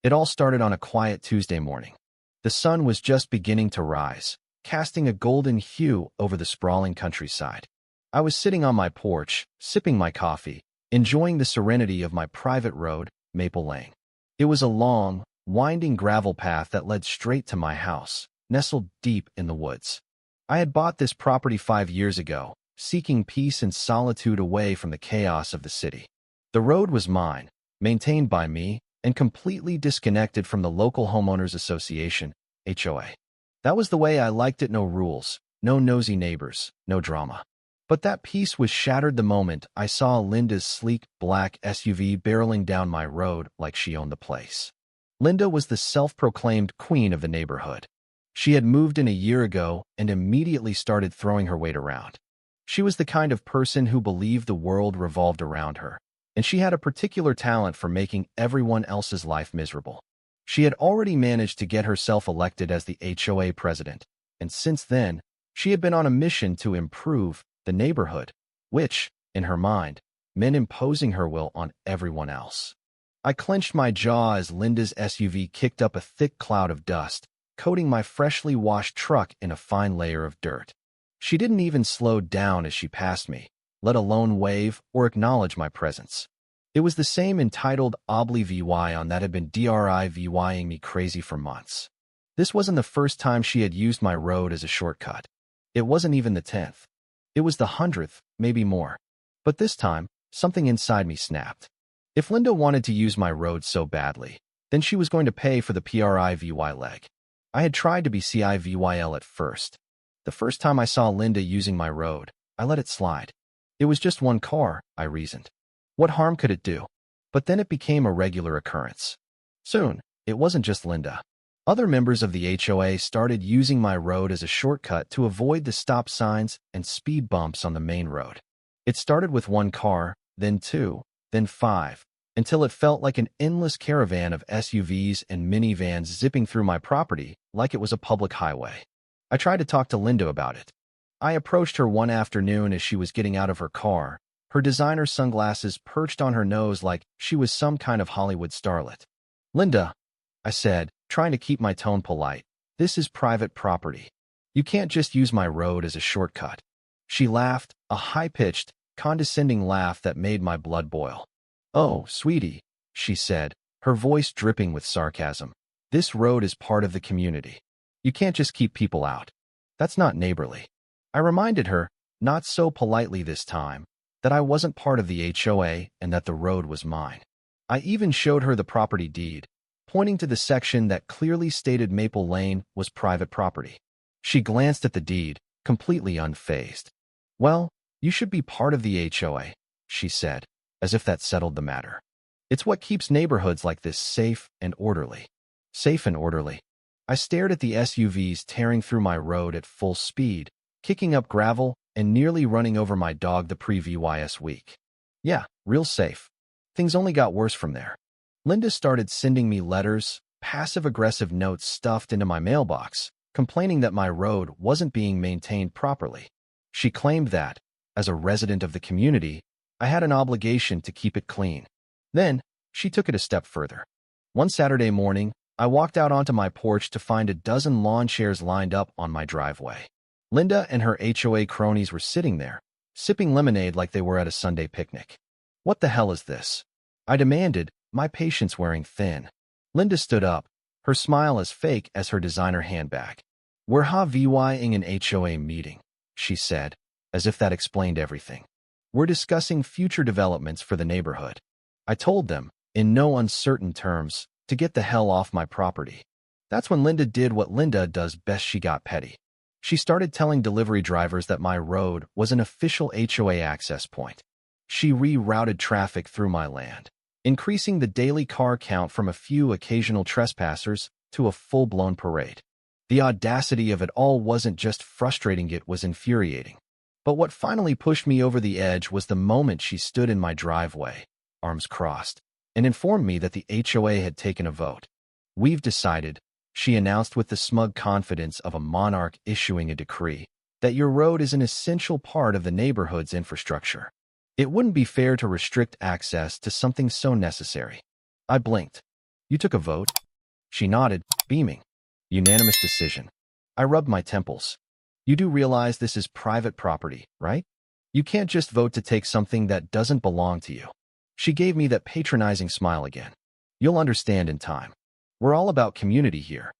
It all started on a quiet Tuesday morning. The sun was just beginning to rise, casting a golden hue over the sprawling countryside. I was sitting on my porch, sipping my coffee, enjoying the serenity of my private road, Maple Lane. It was a long, winding gravel path that led straight to my house, nestled deep in the woods. I had bought this property 5 years ago, seeking peace and solitude away from the chaos of the city. The road was mine, maintained by me, and completely disconnected from the local homeowners association, HOA. That was the way I liked it. No rules, no nosy neighbors, no drama. But that peace was shattered the moment I saw Linda's sleek, black SUV barreling down my road like she owned the place. Linda was the self-proclaimed queen of the neighborhood. She had moved in a year ago and immediately started throwing her weight around. She was the kind of person who believed the world revolved around her, and she had a particular talent for making everyone else's life miserable. She had already managed to get herself elected as the HOA president, and since then, she had been on a mission to improve the neighborhood, which, in her mind, meant imposing her will on everyone else. I clenched my jaw as Linda's SUV kicked up a thick cloud of dust, coating my freshly washed truck in a fine layer of dirt. She didn't even slow down as she passed me, let alone wave or acknowledge my presence. It was the same entitled oblivion that had been driving me crazy for months. This wasn't the first time she had used my road as a shortcut. It wasn't even the 10th. It was the 100th, maybe more. But this time, something inside me snapped. If Linda wanted to use my road so badly, then she was going to pay for the privy leg. I had tried to be civil at first. The first time I saw Linda using my road, I let it slide. It was just one car, I reasoned. What harm could it do? But then it became a regular occurrence. Soon, it wasn't just Linda. Other members of the HOA started using my road as a shortcut to avoid the stop signs and speed bumps on the main road. It started with one car, then two, then five, until it felt like an endless caravan of SUVs and minivans zipping through my property like it was a public highway. I tried to talk to Linda about it. I approached her one afternoon as she was getting out of her car, her designer sunglasses perched on her nose like she was some kind of Hollywood starlet. "Linda," I said, trying to keep my tone polite, "this is private property. You can't just use my road as a shortcut." She laughed, a high-pitched, condescending laugh that made my blood boil. "Oh, sweetie," she said, her voice dripping with sarcasm. "This road is part of the community. You can't just keep people out. That's not neighborly." I reminded her, not so politely this time, that I wasn't part of the HOA and that the road was mine. I even showed her the property deed, pointing to the section that clearly stated Maple Lane was private property. She glanced at the deed, completely unfazed. "Well, you should be part of the HOA," she said, as if that settled the matter. "It's what keeps neighborhoods like this safe and orderly." Safe and orderly. I stared at the SUVs tearing through my road at full speed, kicking up gravel and nearly running over my dog the previous week. Yeah, real safe. Things only got worse from there. Linda started sending me letters, passive-aggressive notes stuffed into my mailbox, complaining that my road wasn't being maintained properly. She claimed that, as a resident of the community, I had an obligation to keep it clean. Then, she took it a step further. One Saturday morning, I walked out onto my porch to find a dozen lawn chairs lined up on my driveway. Linda and her HOA cronies were sitting there, sipping lemonade like they were at a Sunday picnic. "What the hell is this?" I demanded, my patience wearing thin. Linda stood up, her smile as fake as her designer handbag. "We're having an HOA meeting," she said, as if that explained everything. "We're discussing future developments for the neighborhood." I told them, in no uncertain terms, to get the hell off my property. That's when Linda did what Linda does best. She got petty. She started telling delivery drivers that my road was an official HOA access point. She rerouted traffic through my land, increasing the daily car count from a few occasional trespassers to a full-blown parade. The audacity of it all wasn't just frustrating, it was infuriating. But what finally pushed me over the edge was the moment she stood in my driveway, arms crossed, and informed me that the HOA had taken a vote. "We've decided," she announced with the smug confidence of a monarch issuing a decree, "that your road is an essential part of the neighborhood's infrastructure. It wouldn't be fair to restrict access to something so necessary." I blinked. You took a vote? She nodded, beaming. Unanimous decision. I rubbed my temples. You do realize this is private property, right? You can't just vote to take something that doesn't belong to you. She gave me that patronizing smile again. You'll understand in time. We're all about community here.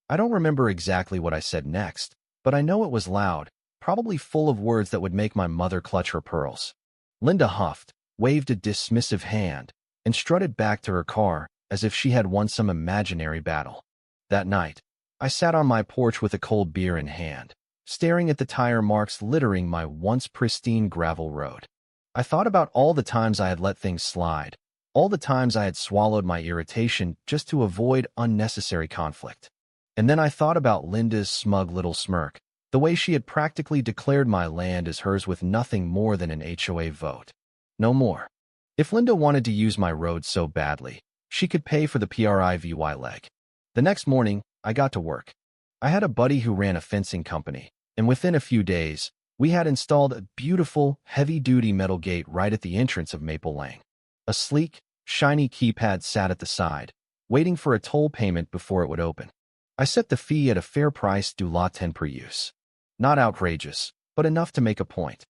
I don't remember exactly what I said next, but I know it was loud, probably full of words that would make my mother clutch her pearls. Linda huffed, waved a dismissive hand, and strutted back to her car as if she had won some imaginary battle. That night, I sat on my porch with a cold beer in hand, staring at the tire marks littering my once pristine gravel road. I thought about all the times I had let things slide, all the times I had swallowed my irritation just to avoid unnecessary conflict. And then I thought about Linda's smug little smirk, the way she had practically declared my land as hers with nothing more than an HOA vote. No more. If Linda wanted to use my road so badly, she could pay for the PRIVY leg. The next morning, I got to work. I had a buddy who ran a fencing company, and within a few days, we had installed a beautiful, heavy-duty metal gate right at the entrance of Maple Lane. A sleek, shiny keypad sat at the side, waiting for a toll payment before it would open. I set the fee at a fair price due law 10 per use. Not outrageous, but enough to make a point.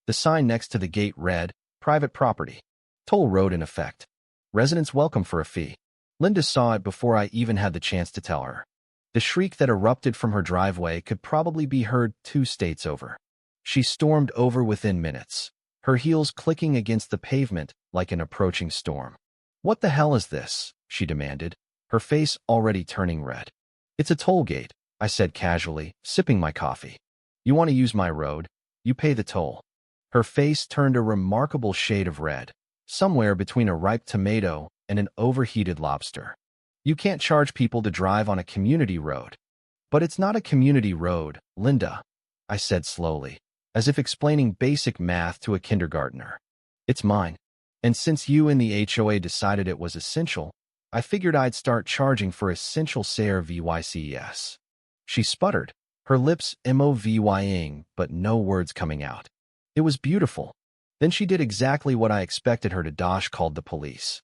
The sign next to the gate read, Private Property. Toll road in effect. Residents welcome for a fee. Linda saw it before I even had the chance to tell her. The shriek that erupted from her driveway could probably be heard 2 states over. She stormed over within minutes, her heels clicking against the pavement like an approaching storm. What the hell is this? She demanded, her face already turning red. It's a toll gate, I said casually, sipping my coffee. You want to use my road? You pay the toll. Her face turned a remarkable shade of red, somewhere between a ripe tomato and an overheated lobster. You can't charge people to drive on a community road. But it's not a community road, Linda, I said slowly, as if explaining basic math to a kindergartner. It's mine. And since you and the HOA decided it was essential, I figured I'd start charging for essential services. She sputtered, her lips moving, but no words coming out. It was beautiful. Then she did exactly what I expected her to do. Called the police.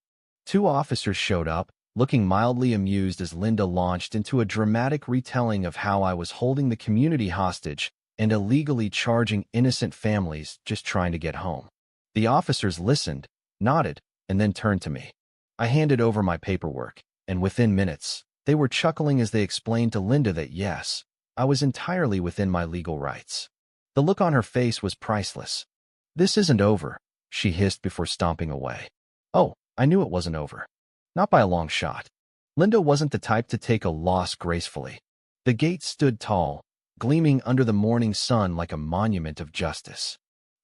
2 officers showed up, looking mildly amused as Linda launched into a dramatic retelling of how I was holding the community hostage and illegally charging innocent families just trying to get home. The officers listened, nodded, and then turned to me. I handed over my paperwork, and within minutes, they were chuckling as they explained to Linda that yes, I was entirely within my legal rights. The look on her face was priceless. This isn't over, she hissed before stomping away. Oh, I knew it wasn't over. Not by a long shot. Linda wasn't the type to take a loss gracefully. The gate stood tall, gleaming under the morning sun like a monument of justice.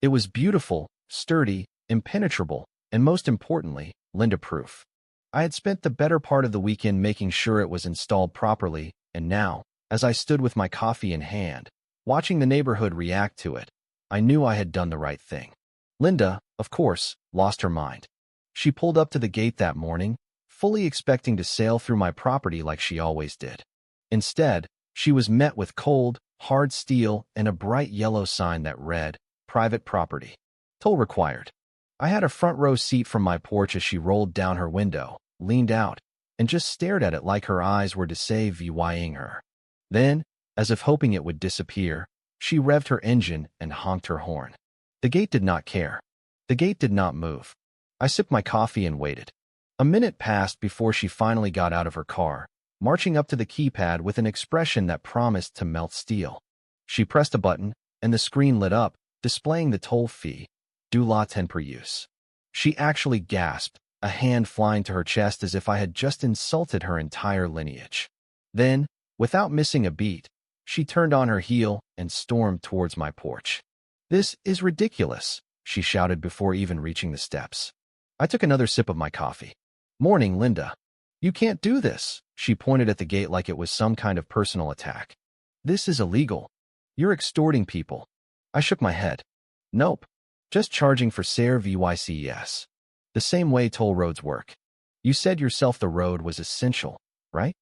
It was beautiful, sturdy, impenetrable, and most importantly, Linda-proof. I had spent the better part of the weekend making sure it was installed properly, and now, as I stood with my coffee in hand, watching the neighborhood react to it, I knew I had done the right thing. Linda, of course, lost her mind. She pulled up to the gate that morning, fully expecting to sail through my property like she always did. Instead, she was met with cold, hard steel and a bright yellow sign that read, Private Property. Toll required. I had a front row seat from my porch as she rolled down her window, leaned out, and just stared at it like her eyes were deceiving her. Then, as if hoping it would disappear, she revved her engine and honked her horn. The gate did not care. The gate did not move. I sipped my coffee and waited. A minute passed before she finally got out of her car, marching up to the keypad with an expression that promised to melt steel. She pressed a button, and the screen lit up, displaying the toll fee, due law 10 per use. She actually gasped, a hand flying to her chest as if I had just insulted her entire lineage. Then, without missing a beat, she turned on her heel and stormed towards my porch. This is ridiculous, she shouted before even reaching the steps. I took another sip of my coffee. Morning, Linda. You can't do this, she pointed at the gate like it was some kind of personal attack. This is illegal. You're extorting people. I shook my head. Nope. Just charging for services. The same way toll roads work. You said yourself the road was essential, right?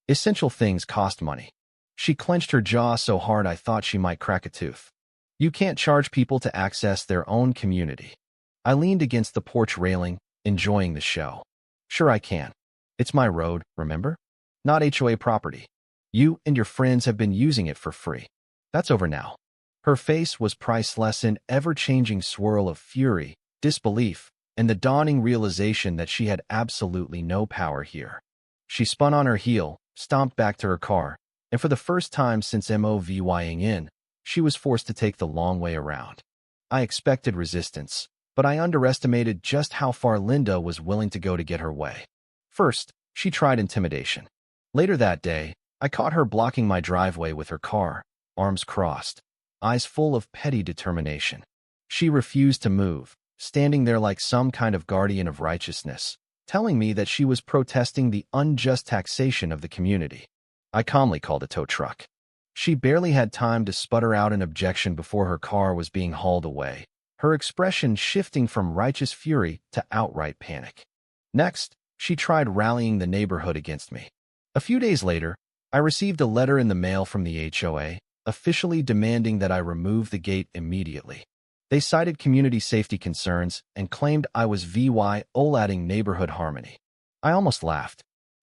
Essential things cost money. She clenched her jaw so hard I thought she might crack a tooth. You can't charge people to access their own community. I leaned against the porch railing, enjoying the show. Sure I can. It's my road, remember? Not HOA property. You and your friends have been using it for free. That's over now. Her face was priceless in ever-changing swirl of fury, disbelief, and the dawning realization that she had absolutely no power here. She spun on her heel, stomped back to her car, and for the first time since moving in, she was forced to take the long way around. I expected resistance, but I underestimated just how far Linda was willing to go to get her way. First, she tried intimidation. Later that day, I caught her blocking my driveway with her car, arms crossed, eyes full of petty determination. She refused to move, standing there like some kind of guardian of righteousness, telling me that she was protesting the unjust taxation of the community. I calmly called a tow truck. She barely had time to sputter out an objection before her car was being hauled away, her expression shifting from righteous fury to outright panic. Next, she tried rallying the neighborhood against me. A few days later, I received a letter in the mail from the HOA, officially demanding that I remove the gate immediately. They cited community safety concerns and claimed I was violating neighborhood harmony. I almost laughed.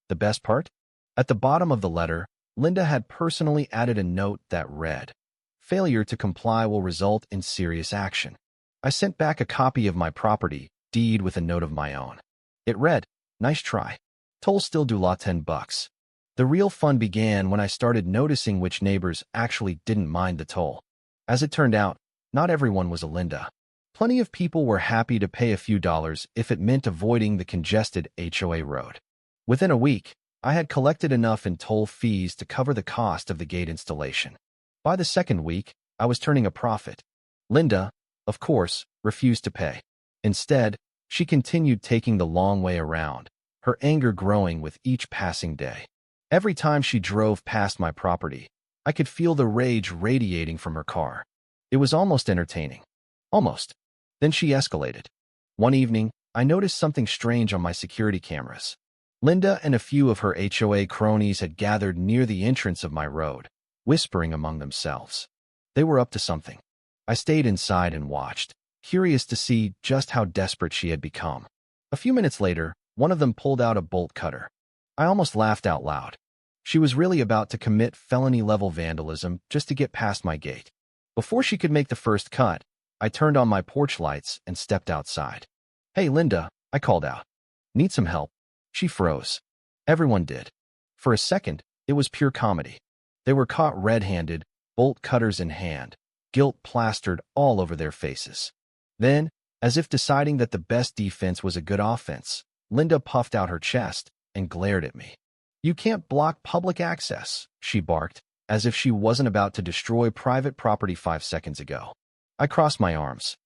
The best part? At the bottom of the letter, Linda had personally added a note that read, "Failure to comply will result in serious action." I sent back a copy of my property deed with a note of my own. It read, "Nice try. Toll still do law $10. The real fun began when I started noticing which neighbors actually didn't mind the toll. As it turned out, not everyone was a Linda. Plenty of people were happy to pay a few dollars if it meant avoiding the congested HOA road. Within a week, I had collected enough in toll fees to cover the cost of the gate installation. By the second week, I was turning a profit. Linda, of course, refused to pay. Instead, she continued taking the long way around, her anger growing with each passing day. Every time she drove past my property, I could feel the rage radiating from her car. It was almost entertaining. Almost. Then she escalated. One evening, I noticed something strange on my security cameras. Linda and a few of her HOA cronies had gathered near the entrance of my road, whispering among themselves. They were up to something. I stayed inside and watched, curious to see just how desperate she had become. A few minutes later, one of them pulled out a bolt cutter. I almost laughed out loud. She was really about to commit felony-level vandalism just to get past my gate. Before she could make the first cut, I turned on my porch lights and stepped outside. "Hey, Linda," I called out. "Need some help?" She froze. Everyone did. For a second, it was pure comedy. They were caught red-handed, bolt cutters in hand, guilt plastered all over their faces. Then, as if deciding that the best defense was a good offense, Linda puffed out her chest and glared at me. "You can't block public access," she barked, as if she wasn't about to destroy private property 5 seconds ago. I crossed my arms.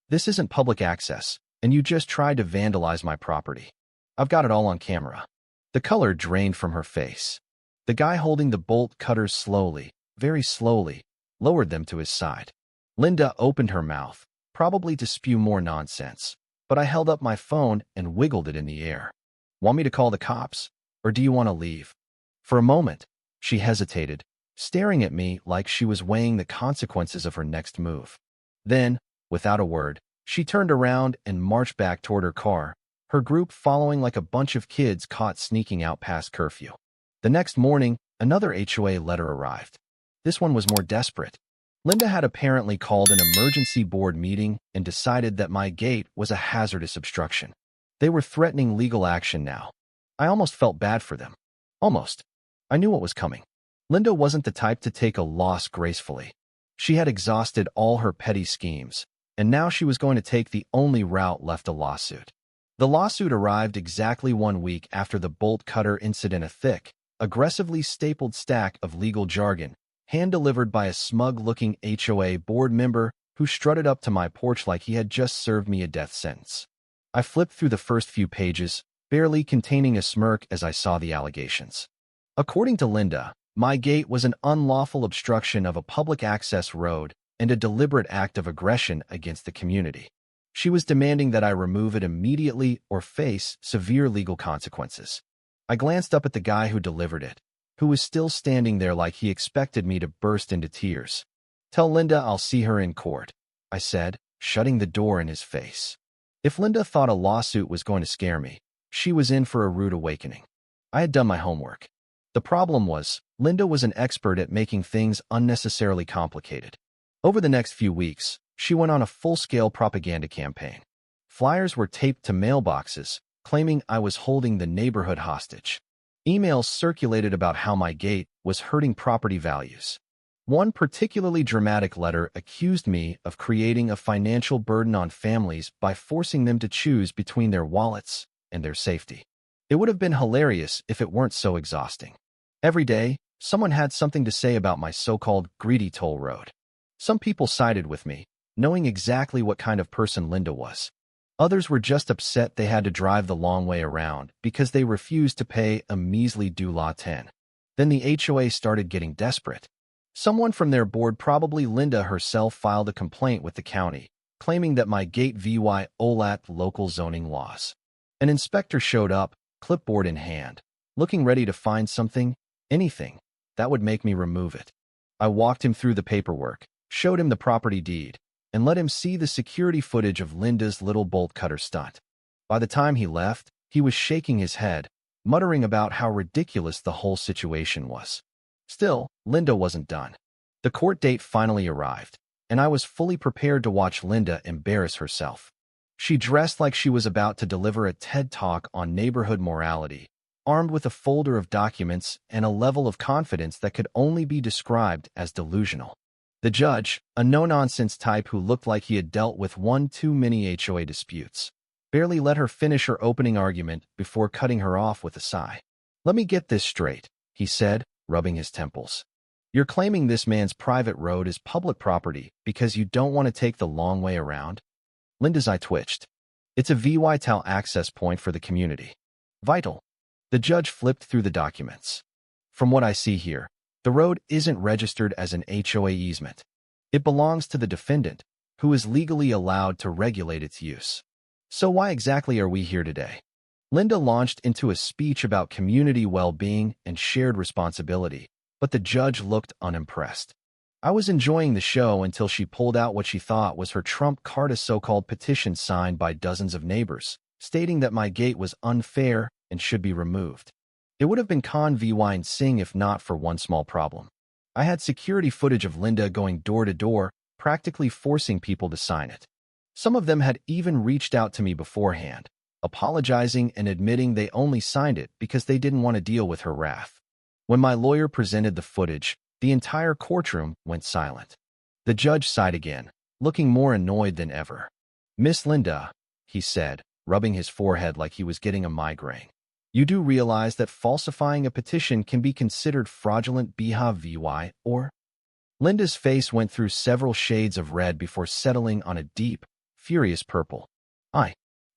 "This isn't public access, and you just tried to vandalize my property. I've got it all on camera." The color drained from her face. The guy holding the bolt cutters slowly, very slowly, lowered them to his side. Linda opened her mouth, probably to spew more nonsense, but I held up my phone and wiggled it in the air. "Want me to call the cops? Or do you want to leave?" For a moment, she hesitated, staring at me like she was weighing the consequences of her next move. Then, without a word, she turned around and marched back toward her car, her group following like a bunch of kids caught sneaking out past curfew. The next morning, another HOA letter arrived. This one was more desperate. Linda had apparently called an emergency board meeting and decided that my gate was a hazardous obstruction. They were threatening legal action now. I almost felt bad for them. Almost. I knew what was coming. Linda wasn't the type to take a loss gracefully. She had exhausted all her petty schemes, and now she was going to take the only route left: a lawsuit. The lawsuit arrived exactly 1 week after the bolt cutter incident, a thick, aggressively stapled stack of legal jargon, hand-delivered by a smug-looking HOA board member who strutted up to my porch like he had just served me a death sentence. I flipped through the first few pages, barely containing a smirk as I saw the allegations. According to Linda, my gate was an unlawful obstruction of a public access road and a deliberate act of aggression against the community. She was demanding that I remove it immediately or face severe legal consequences. I glanced up at the guy who delivered it, who was still standing there like he expected me to burst into tears. "Tell Linda I'll see her in court," I said, shutting the door in his face. If Linda thought a lawsuit was going to scare me, she was in for a rude awakening. I had done my homework. The problem was, Linda was an expert at making things unnecessarily complicated. Over the next few weeks, she went on a full-scale propaganda campaign. Flyers were taped to mailboxes, claiming I was holding the neighborhood hostage. Emails circulated about how my gate was hurting property values. One particularly dramatic letter accused me of creating a financial burden on families by forcing them to choose between their wallets and their safety. It would have been hilarious if it weren't so exhausting. Every day, someone had something to say about my so-called greedy toll road. Some people sided with me, knowing exactly what kind of person Linda was. Others were just upset they had to drive the long way around because they refused to pay a measly $10. Then the HOA started getting desperate. Someone from their board, probably Linda herself, filed a complaint with the county, claiming that my gate violated local zoning laws. An inspector showed up, clipboard in hand, looking ready to find something, anything, that would make me remove it. I walked him through the paperwork, showed him the property deed, and let him see the security footage of Linda's little bolt cutter stunt. By the time he left, he was shaking his head, muttering about how ridiculous the whole situation was. Still, Linda wasn't done. The court date finally arrived, and I was fully prepared to watch Linda embarrass herself. She dressed like she was about to deliver a TED Talk on neighborhood morality, armed with a folder of documents and a level of confidence that could only be described as delusional. The judge, a no-nonsense type who looked like he had dealt with one too many HOA disputes, barely let her finish her opening argument before cutting her off with a sigh. "Let me get this straight," he said, rubbing his temples. "You're claiming this man's private road is public property because you don't want to take the long way around?" Linda's eye twitched. "It's a vital access point for the community." "Vital?" The judge flipped through the documents. "From what I see here, the road isn't registered as an HOA easement. It belongs to the defendant, who is legally allowed to regulate its use. So why exactly are we here today?" Linda launched into a speech about community well-being and shared responsibility, but the judge looked unimpressed. I was enjoying the show until she pulled out what she thought was her trump card, a so-called petition signed by dozens of neighbors, stating that my gate was unfair and should be removed. It would have been convincing if not for one small problem. I had security footage of Linda going door to door, practically forcing people to sign it. Some of them had even reached out to me beforehand, apologizing and admitting they only signed it because they didn't want to deal with her wrath. When my lawyer presented the footage, the entire courtroom went silent. The judge sighed again, looking more annoyed than ever. "Miss Linda," he said, rubbing his forehead like he was getting a migraine, "you do realize that falsifying a petition can be considered fraudulent behavior, or?" Linda's face went through several shades of red before settling on a deep, furious purple.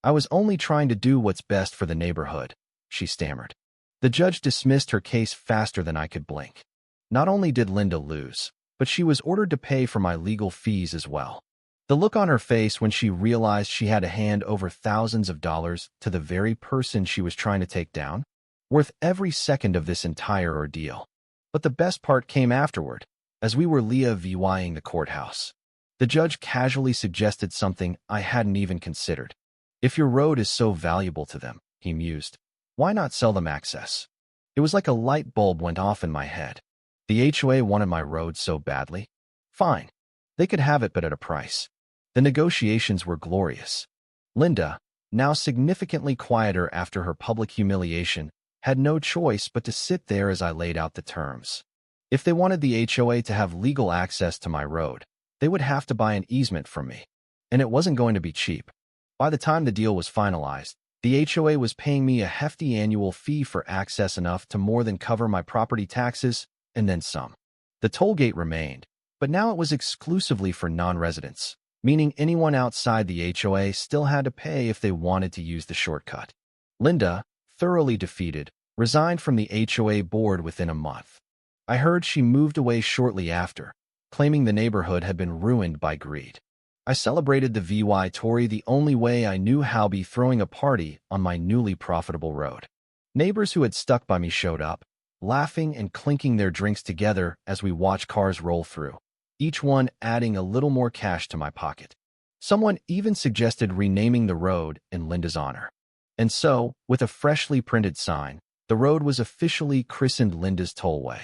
I was only trying to do what's best for the neighborhood," she stammered. The judge dismissed her case faster than I could blink. Not only did Linda lose, but she was ordered to pay for my legal fees as well. The look on her face when she realized she had to hand over thousands of dollars to the very person she was trying to take down, worth every second of this entire ordeal. But the best part came afterward, as we were leaving the courthouse. The judge casually suggested something I hadn't even considered. "If your road is so valuable to them," he mused, "why not sell them access?" It was like a light bulb went off in my head. The HOA wanted my road so badly. Fine. They could have it, but at a price. The negotiations were glorious. Linda, now significantly quieter after her public humiliation, had no choice but to sit there as I laid out the terms. If they wanted the HOA to have legal access to my road, they would have to buy an easement from me. And it wasn't going to be cheap. By the time the deal was finalized, the HOA was paying me a hefty annual fee for access, enough to more than cover my property taxes, and then some. The Tollgate remained, but now it was exclusively for non-residents, meaning anyone outside the HOA still had to pay if they wanted to use the shortcut. Linda, thoroughly defeated, resigned from the HOA board within a month. I heard she moved away shortly after, claiming the neighborhood had been ruined by greed. I celebrated the victory the only way I knew how, by throwing a party on my newly profitable road. Neighbors who had stuck by me showed up, laughing and clinking their drinks together as we watched cars roll through, each one adding a little more cash to my pocket. Someone even suggested renaming the road in Linda's honor. And so, with a freshly printed sign, The road was officially christened Linda's Tollway.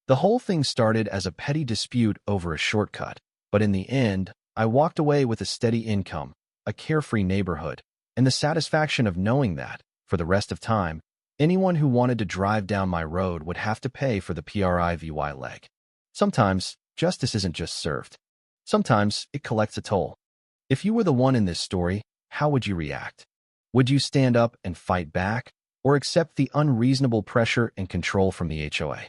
The whole thing started as a petty dispute over a shortcut, but in the end, I walked away with a steady income, a carefree neighborhood, and the satisfaction of knowing that, for the rest of time, anyone who wanted to drive down my road would have to pay for the PRIVY leg. Sometimes, justice isn't just served. Sometimes, it collects a toll. If you were the one in this story, how would you react? Would you stand up and fight back, or accept the unreasonable pressure and control from the HOA?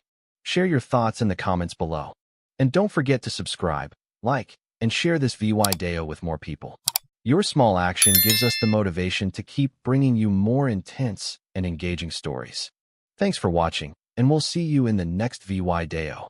Share your thoughts in the comments below. And don't forget to subscribe, like, and share this video with more people. Your small action gives us the motivation to keep bringing you more intense and engaging stories. Thanks for watching, and we'll see you in the next video.